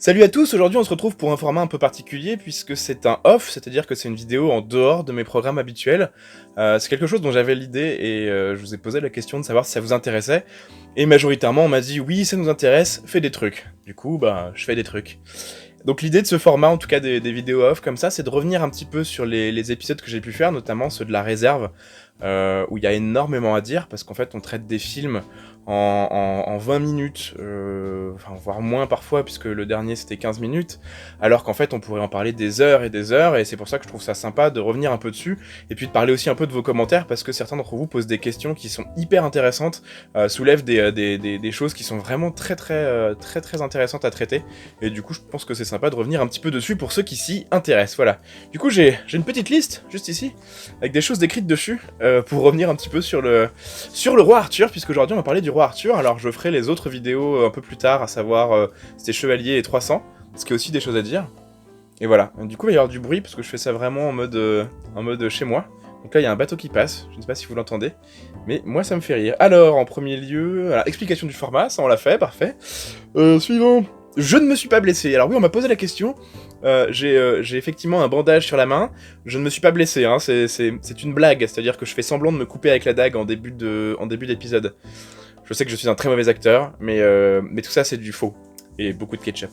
Salut à tous, aujourd'hui on se retrouve pour un format un peu particulier puisque c'est un off, c'est-à-dire que c'est une vidéo en dehors de mes programmes habituels. C'est quelque chose dont j'avais l'idée et je vous ai posé la question de savoir si ça vous intéressait. Et majoritairement on m'a dit oui ça nous intéresse, fais des trucs. Du coup je fais des trucs. Donc l'idée de ce format, en tout cas des vidéos off comme ça, c'est de revenir un petit peu sur les épisodes que j'ai pu faire, notamment ceux de la réserve, où il y a énormément à dire, parce qu'en fait on traite des films en 20 minutes, enfin, voire moins parfois, puisque le dernier c'était 15 minutes, alors qu'en fait on pourrait en parler des heures, et c'est pour ça que je trouve ça sympa de revenir un peu dessus, et puis de parler aussi un peu de vos commentaires, parce que certains d'entre vous posent des questions qui sont hyper intéressantes, soulèvent des choses qui sont vraiment très intéressantes à traiter, et du coup je pense que c'est sympa de revenir un petit peu dessus pour ceux qui s'y intéressent, voilà. Du coup j'ai une petite liste, juste ici, avec des choses décrites dessus, pour revenir un petit peu sur le roi Arthur, puisque aujourd'hui on va parler du roi Arthur. Alors je ferai les autres vidéos un peu plus tard, à savoir c'était Chevalier et 300, ce qui est aussi des choses à dire. Et voilà, du coup il va y avoir du bruit, parce que je fais ça vraiment en mode chez moi. Donc là il y a un bateau qui passe, je ne sais pas si vous l'entendez, mais moi ça me fait rire. Alors en premier lieu, voilà, explication du format, ça on l'a fait, parfait. Suivant, je ne me suis pas blessé. Alors oui, on m'a posé la question. J'ai effectivement un bandage sur la main. Je ne me suis pas blessé, hein. C'est une blague. C'est-à-dire que je fais semblant de me couper avec la dague en début d'épisode. Je sais que je suis un très mauvais acteur, mais tout ça c'est du faux. Et beaucoup de ketchup.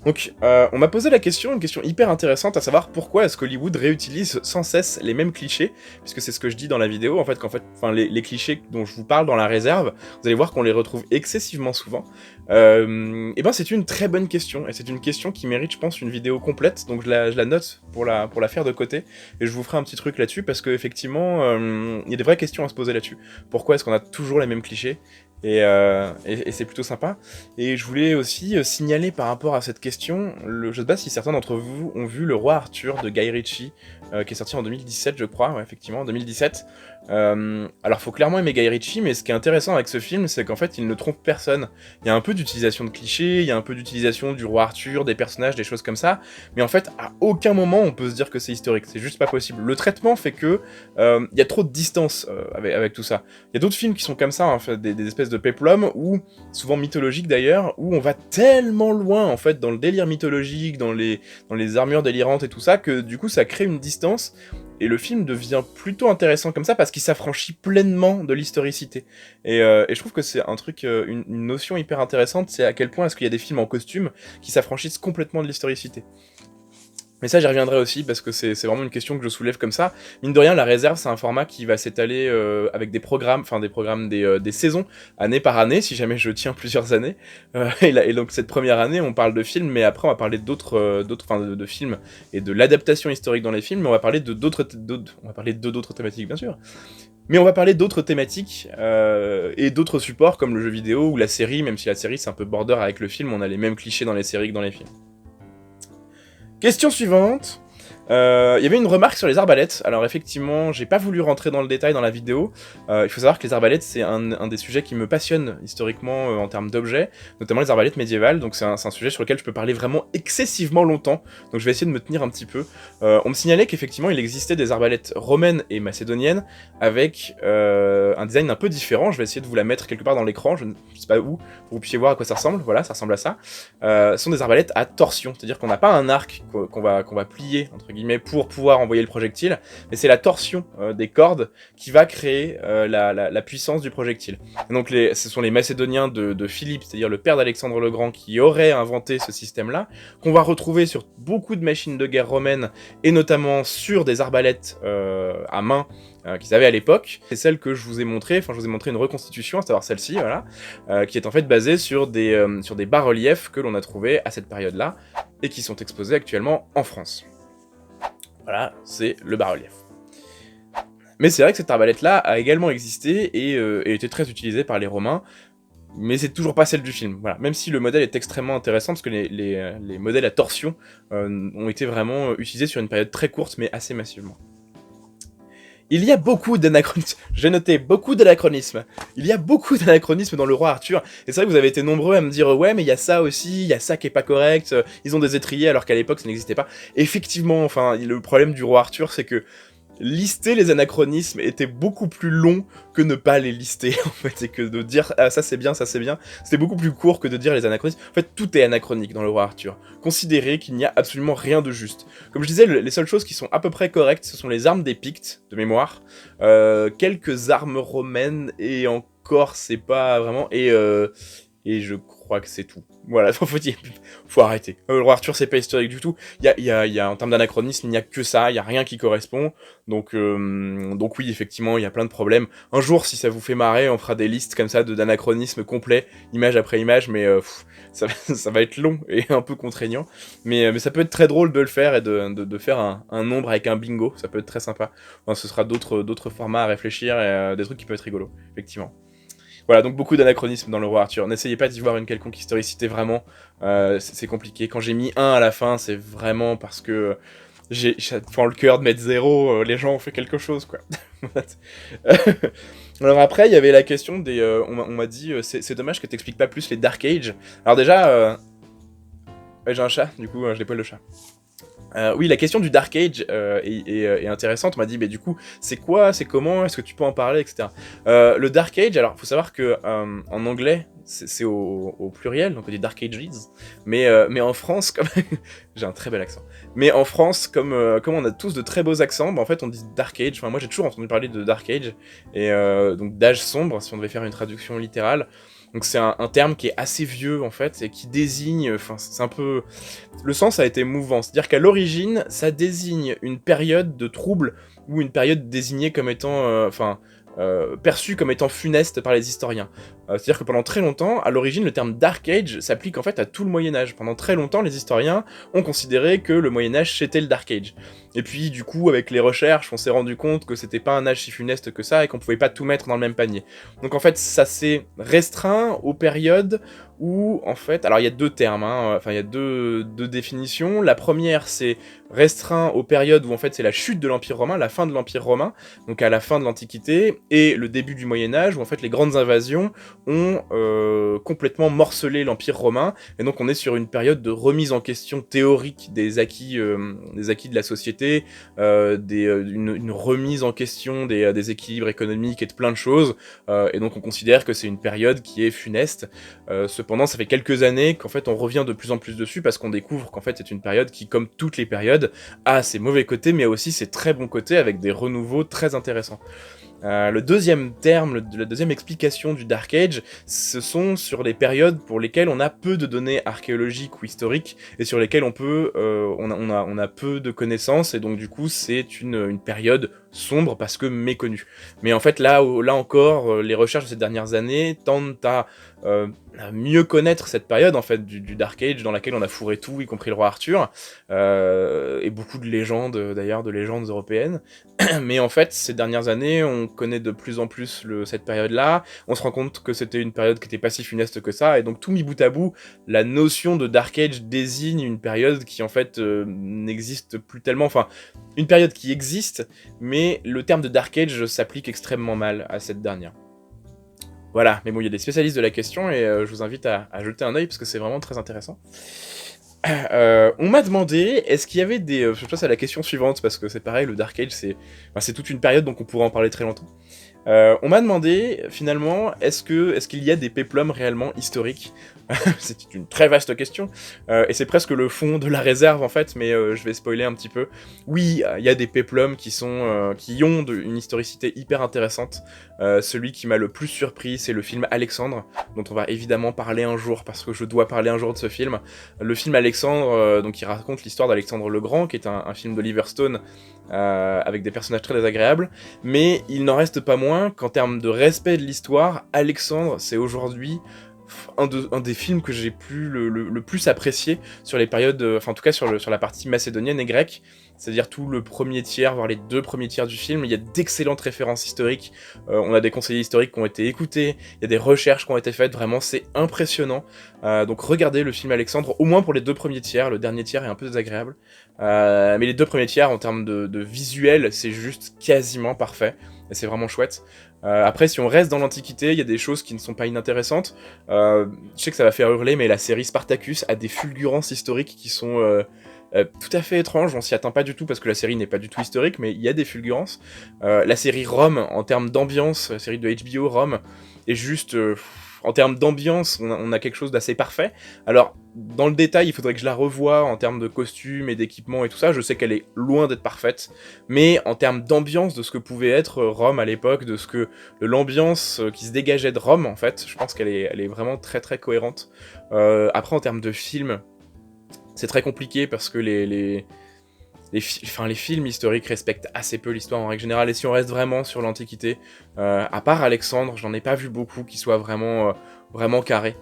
Donc, on m'a posé la question, une question hyper intéressante, à savoir pourquoi est-ce qu'Hollywood réutilise sans cesse les mêmes clichés, puisque c'est ce que je dis dans la vidéo, en fait, les clichés dont je vous parle dans la réserve, vous allez voir qu'on les retrouve excessivement souvent. Et ben c'est une très bonne question, et c'est une question qui mérite, je pense, une vidéo complète, donc je la note pour la faire de côté, et je vous ferai un petit truc là-dessus, parce qu'effectivement, il y a des vraies questions à se poser là-dessus. Pourquoi est-ce qu'on a toujours les mêmes clichés ? Et c'est plutôt sympa. Et je voulais aussi signaler par rapport à cette question, je sais pas si certains d'entre vous ont vu Le Roi Arthur de Guy Ritchie, qui est sorti en 2017 je crois, ouais, effectivement, en 2017. Alors faut clairement aimer Guy Ritchie, mais ce qui est intéressant avec ce film, c'est qu'en fait il ne trompe personne. Il y a un peu d'utilisation de clichés, il y a un peu d'utilisation du Roi Arthur, des personnages, des choses comme ça, mais en fait à aucun moment on peut se dire que c'est historique, c'est juste pas possible. Le traitement fait que il y a trop de distance avec tout ça. Il y a d'autres films qui sont comme ça, en fait, des espèces de péplum, ou souvent mythologiques d'ailleurs, où on va tellement loin en fait dans le délire mythologique, dans les armures délirantes et tout ça, que du coup ça crée une distance, et le film devient plutôt intéressant comme ça, parce qu'il s'affranchit pleinement de l'historicité. Et je trouve que c'est un truc, une notion hyper intéressante, c'est à quel point est-ce qu'il y a des films en costume qui s'affranchissent complètement de l'historicité. Mais ça, j'y reviendrai aussi, parce que c'est vraiment une question que je soulève comme ça. Mine de rien, la réserve, c'est un format qui va s'étaler avec des programmes, des saisons, année par année, si jamais je tiens plusieurs années. Et donc, cette première année, on parle de films, mais après, on va parler de films et de l'adaptation historique dans les films, mais on va parler d'autres thématiques, bien sûr. Mais on va parler d'autres thématiques et d'autres supports, comme le jeu vidéo ou la série, même si la série, c'est un peu border avec le film, on a les mêmes clichés dans les séries que dans les films. Question suivante. Il y avait une remarque sur les arbalètes. Alors effectivement, j'ai pas voulu rentrer dans le détail dans la vidéo. Il faut savoir que les arbalètes, c'est un des sujets qui me passionne historiquement en termes d'objets, notamment les arbalètes médiévales, donc c'est un sujet sur lequel je peux parler vraiment excessivement longtemps, donc je vais essayer de me tenir un petit peu. On me signalait qu'effectivement il existait des arbalètes romaines et macédoniennes avec un design un peu différent. Je vais essayer de vous la mettre quelque part dans l'écran, je ne sais pas où, pour que vous puissiez voir à quoi ça ressemble. Voilà, ça ressemble à ça. Ce sont des arbalètes à torsion, c'est-à-dire qu'on n'a pas un arc qu'on va plier, entre guillemets, pour pouvoir envoyer le projectile, mais c'est la torsion des cordes qui va créer la puissance du projectile. Et donc ce sont les Macédoniens de Philippe, c'est-à-dire le père d'Alexandre le Grand, qui aurait inventé ce système-là, qu'on va retrouver sur beaucoup de machines de guerre romaines, et notamment sur des arbalètes à main qu'ils avaient à l'époque. C'est celle que je vous ai montré, je vous ai montré une reconstitution, à savoir celle-ci, voilà, qui est en fait basée sur des bas-reliefs que l'on a trouvés à cette période-là, et qui sont exposés actuellement en France. Voilà, c'est le bas-relief. Mais c'est vrai que cette arbalète-là a également existé et été très utilisée par les Romains, mais c'est toujours pas celle du film. Voilà. Même si le modèle est extrêmement intéressant, parce que les modèles à torsion ont été vraiment utilisés sur une période très courte, mais assez massivement. Il y a beaucoup d'anachronismes. J'ai noté beaucoup d'anachronismes. Il y a beaucoup d'anachronismes dans le roi Arthur. Et c'est vrai que vous avez été nombreux à me dire ouais, mais il y a ça aussi, il y a ça qui est pas correct. Ils ont des étriers alors qu'à l'époque ça n'existait pas. Effectivement, le problème du roi Arthur, c'est que lister les anachronismes était beaucoup plus long que ne pas les lister, en fait, et que de dire ah ça c'est bien, c'était beaucoup plus court que de dire les anachronismes. En fait, tout est anachronique dans le roi Arthur. Considérez qu'il n'y a absolument rien de juste. Comme je disais, les seules choses qui sont à peu près correctes, ce sont les armes des Pictes, de mémoire, quelques armes romaines, et encore, c'est pas vraiment... Et je crois que c'est tout. Voilà, faut arrêter. Le roi Arthur, c'est pas historique du tout. En termes d'anachronisme, il n'y a que ça, il n'y a rien qui correspond. Donc oui, effectivement, il y a plein de problèmes. Un jour, si ça vous fait marrer, on fera des listes comme ça d'anachronismes complets, image après image, mais ça va être long et un peu contraignant. Mais ça peut être très drôle de le faire et de faire un nombre avec un bingo, ça peut être très sympa. Enfin, ce sera d'autres formats à réfléchir et des trucs qui peuvent être rigolos, effectivement. Voilà, donc beaucoup d'anachronismes dans le roi Arthur. N'essayez pas d'y voir une quelconque historicité, vraiment, c'est compliqué. Quand j'ai mis 1 à la fin, c'est vraiment parce que j'ai le cœur de mettre 0, les gens ont fait quelque chose, quoi. Alors après, il y avait la question des... on m'a dit, c'est dommage que t'expliques pas plus les Dark Age. Alors déjà, ouais, j'ai un chat, du coup, je l'ai pas le chat. Oui, la question du Dark Age est intéressante. On m'a dit, mais du coup, c'est quoi, c'est comment, est-ce que tu peux en parler, etc. Le Dark Age, alors, faut savoir que en anglais, c'est au pluriel, donc on dit Dark Ages, mais en France, comme j'ai un très bel accent. Mais en France, comme on a tous de très beaux accents, bah, en fait, on dit Dark Age. Enfin, moi, j'ai toujours entendu parler de Dark Age, et donc d'âge sombre, si on devait faire une traduction littérale. Donc c'est un terme qui est assez vieux en fait et qui désigne, enfin c'est un peu... Le sens a été mouvant, c'est-à-dire qu'à l'origine ça désigne une période de trouble ou une période désignée comme étant, perçue comme étant funeste par les historiens. C'est-à-dire que pendant très longtemps, à l'origine, le terme Dark Age s'applique en fait à tout le Moyen-Âge. Pendant très longtemps, les historiens ont considéré que le Moyen-Âge c'était le Dark Age. Et puis du coup, avec les recherches, on s'est rendu compte que c'était pas un âge si funeste que ça et qu'on pouvait pas tout mettre dans le même panier. Donc en fait, ça s'est restreint aux périodes où, en fait... Alors il y a deux termes, il y a deux définitions. La première, c'est restreint aux périodes où en fait c'est la chute de l'Empire romain, la fin de l'Empire romain, donc à la fin de l'Antiquité, et le début du Moyen-Âge, où en fait les grandes invasions ont complètement morcelé l'Empire romain, et donc on est sur une période de remise en question théorique des acquis de la société, une remise en question des équilibres économiques et de plein de choses, et donc on considère que c'est une période qui est funeste. Cependant, ça fait quelques années qu'en fait on revient de plus en plus dessus, parce qu'on découvre qu'en fait c'est une période qui, comme toutes les périodes, a ses mauvais côtés, mais aussi ses très bons côtés, avec des renouveaux très intéressants. Le deuxième terme, la deuxième explication du Dark Age, ce sont sur les périodes pour lesquelles on a peu de données archéologiques ou historiques, et sur lesquelles on a peu de connaissances, et donc du coup c'est une période sombre parce que méconnue. Mais en fait là encore, les recherches de ces dernières années tendent à mieux connaître cette période en fait du Dark Age, dans laquelle on a fourré tout, y compris le roi Arthur, et beaucoup de légendes, d'ailleurs de légendes européennes. Mais en fait, ces dernières années, on connaît de plus en plus cette période-là, on se rend compte que c'était une période qui était pas si funeste que ça, et donc tout mis bout à bout, la notion de Dark Age désigne une période qui en fait n'existe plus tellement, enfin, une période qui existe, mais le terme de Dark Age s'applique extrêmement mal à cette dernière. Voilà, mais bon, il y a des spécialistes de la question, et je vous invite à jeter un œil, parce que c'est vraiment très intéressant. On m'a demandé, est-ce qu'il y avait des... je passe à la question suivante, parce que c'est pareil, le Dark Age, c'est toute une période, donc on pourrait en parler très longtemps. On m'a demandé, finalement, est-ce qu'il y a des péplums réellement historiques? C'est une très vaste question, et c'est presque le fond de la réserve, en fait, mais je vais spoiler un petit peu. Oui, il y a des péplums qui ont une historicité hyper intéressante. Celui qui m'a le plus surpris, c'est le film Alexandre, dont on va évidemment parler un jour, parce que je dois parler un jour de ce film. Le film Alexandre, donc il raconte l'histoire d'Alexandre le Grand, qui est un film d'Oliver Stone, avec des personnages très désagréables, mais il n'en reste pas moins qu'en termes de respect de l'histoire, Alexandre, c'est aujourd'hui un des films que j'ai le plus apprécié sur les périodes, en tout cas sur la partie macédonienne et grecque, c'est-à-dire tout le premier tiers, voire les 2 premiers tiers du film. Il y a d'excellentes références historiques, on a des conseillers historiques qui ont été écoutés, il y a des recherches qui ont été faites, vraiment c'est impressionnant. Donc regardez le film Alexandre, au moins pour les 2 premiers tiers, le dernier tiers est un peu désagréable, mais les 2 premiers tiers en termes de visuel, c'est juste quasiment parfait, et c'est vraiment chouette. Après, si on reste dans l'Antiquité, il y a des choses qui ne sont pas inintéressantes. Je sais que ça va faire hurler, mais la série Spartacus a des fulgurances historiques qui sont tout à fait étrange, on s'y attend pas du tout parce que la série n'est pas du tout historique, mais il y a des fulgurances. La série Rome, en termes d'ambiance, la série de HBO Rome, est juste... en termes d'ambiance, on a quelque chose d'assez parfait. Alors, dans le détail, il faudrait que je la revoie en termes de costumes et d'équipements et tout ça. Je sais qu'elle est loin d'être parfaite, mais en termes d'ambiance, de ce que pouvait être Rome à l'époque, de l'ambiance qui se dégageait de Rome, en fait, je pense elle est vraiment très très cohérente. Après, en termes de film, c'est très compliqué parce que les films historiques respectent assez peu l'histoire en règle générale, et si on reste vraiment sur l'Antiquité, à part Alexandre, j'en ai pas vu beaucoup qui soient vraiment carrés.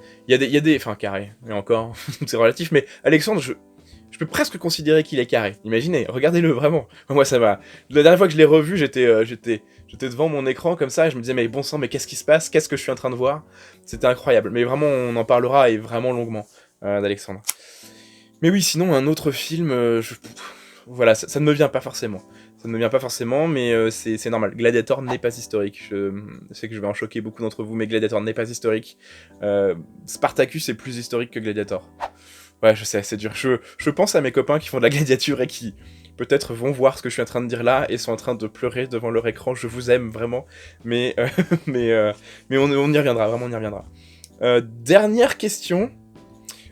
Enfin carrés, mais encore, c'est relatif, mais Alexandre, je peux presque considérer qu'il est carré. Imaginez, regardez-le, vraiment. Moi, ça va. La dernière fois que je l'ai revu, j'étais devant mon écran comme ça, et je me disais, mais bon sang, mais qu'est-ce qui se passe? Qu'est-ce que je suis en train de voir? C'était incroyable. Mais vraiment, on en parlera, et vraiment longuement, d'Alexandre. Mais oui, sinon, un autre film, voilà, ça ne me vient pas forcément. Ça ne me vient pas forcément, mais c'est normal. Gladiator n'est pas historique. Je sais que je vais en choquer beaucoup d'entre vous, mais Gladiator n'est pas historique. Spartacus est plus historique que Gladiator. Ouais, je sais, c'est dur. Je pense à mes copains qui font de la gladiature et qui, peut-être, vont voir ce que je suis en train de dire là et sont en train de pleurer devant leur écran. Je vous aime, vraiment. Mais, mais on y reviendra, vraiment, on y reviendra. Dernière question.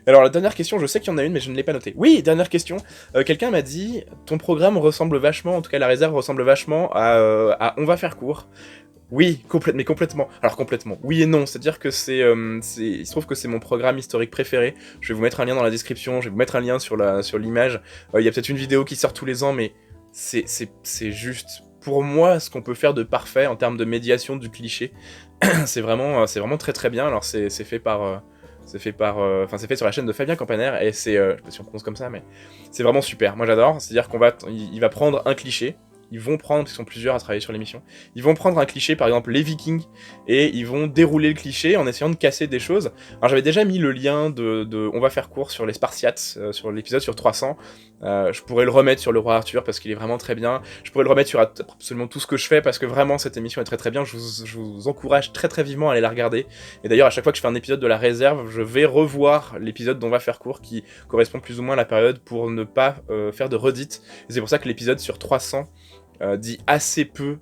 Alors la dernière question, je sais qu'il y en a une, mais je ne l'ai pas notée. Oui, dernière question. Quelqu'un m'a dit, ton programme ressemble vachement, en tout cas la réserve ressemble vachement à On va faire court. Oui, mais complètement. Alors complètement. Oui et non, c'est-à-dire que il se trouve que c'est mon programme historique préféré. Je vais vous mettre un lien dans la description, je vais vous mettre un lien sur l'image. Il y a peut-être une vidéo qui sort tous les ans, mais c'est juste, pour moi, ce qu'on peut faire de parfait en termes de médiation du cliché. C'est vraiment très très bien. Alors c'est fait par... enfin, c'est fait sur la chaîne de Fabien Campaner, et je sais pas si on prononce comme ça, mais c'est vraiment super. Moi j'adore, c'est-à-dire il va prendre un cliché, ils vont prendre, parce qu'ils sont plusieurs à travailler sur l'émission, ils vont prendre un cliché, par exemple les Vikings, et ils vont dérouler le cliché en essayant de casser des choses. Alors j'avais déjà mis le lien On va faire court sur les Spartiates, sur l'épisode sur 300, je pourrais le remettre sur le roi Arthur parce qu'il est vraiment très bien, je pourrais le remettre sur absolument tout ce que je fais parce que vraiment cette émission est très très bien, je vous encourage très très vivement à aller la regarder, et d'ailleurs à chaque fois que je fais un épisode de la réserve, je vais revoir l'épisode d'On va faire court qui correspond plus ou moins à la période pour ne pas faire de redites, et c'est pour ça que l'épisode sur 300 dit assez peu,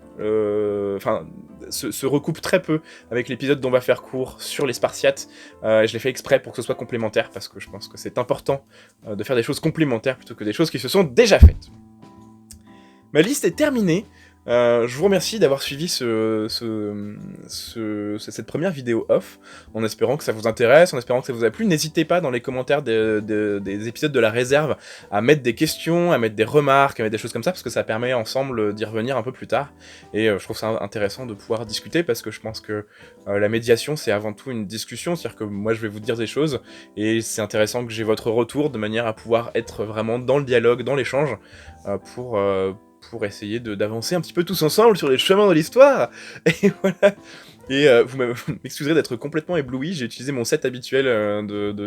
enfin, se recoupe très peu avec l'épisode d'On va faire court sur les Spartiates. Je l'ai fait exprès pour que ce soit complémentaire, parce que je pense que c'est important de faire des choses complémentaires plutôt que des choses qui se sont déjà faites. Ma liste est terminée. Je vous remercie d'avoir suivi cette première vidéo off, en espérant que ça vous intéresse, en espérant que ça vous a plu. N'hésitez pas dans les commentaires des épisodes de la réserve à mettre des questions, à mettre des remarques, à mettre des choses comme ça, parce que ça permet ensemble d'y revenir un peu plus tard. Et je trouve ça intéressant de pouvoir discuter, parce que je pense que la médiation, c'est avant tout une discussion, c'est-à-dire que moi je vais vous dire des choses, et c'est intéressant que j'ai votre retour, de manière à pouvoir être vraiment dans le dialogue, dans l'échange, pour essayer d'avancer un petit peu tous ensemble sur les chemins de l'histoire. Et voilà. Et vous m'excuserez d'être complètement ébloui, j'ai utilisé mon set habituel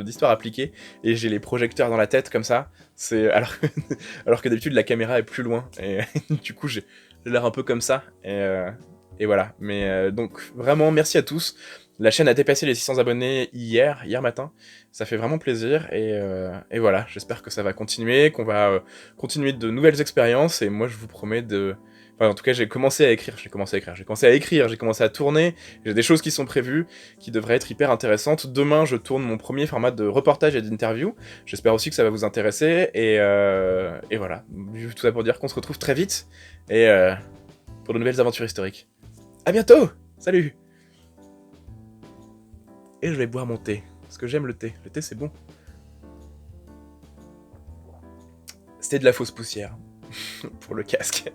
d'histoire appliquée, et j'ai les projecteurs dans la tête comme ça. Alors que d'habitude la caméra est plus loin, et du coup j'ai l'air un peu comme ça, et voilà. Mais donc vraiment merci à tous. La chaîne a dépassé les 600 abonnés hier matin, ça fait vraiment plaisir, et voilà, j'espère que ça va continuer, qu'on va continuer de nouvelles expériences, et moi je vous promets de... Enfin, en tout cas, j'ai commencé à écrire, j'ai commencé à tourner, j'ai des choses qui sont prévues, qui devraient être hyper intéressantes. Demain, je tourne mon premier format de reportage et d'interview, j'espère aussi que ça va vous intéresser, et voilà. Tout ça pour dire qu'on se retrouve très vite, et pour de nouvelles aventures historiques. À bientôt. Salut. Et je vais boire mon thé, parce que j'aime le thé. Le thé, c'est bon. C'était de la fausse poussière, pour le casque.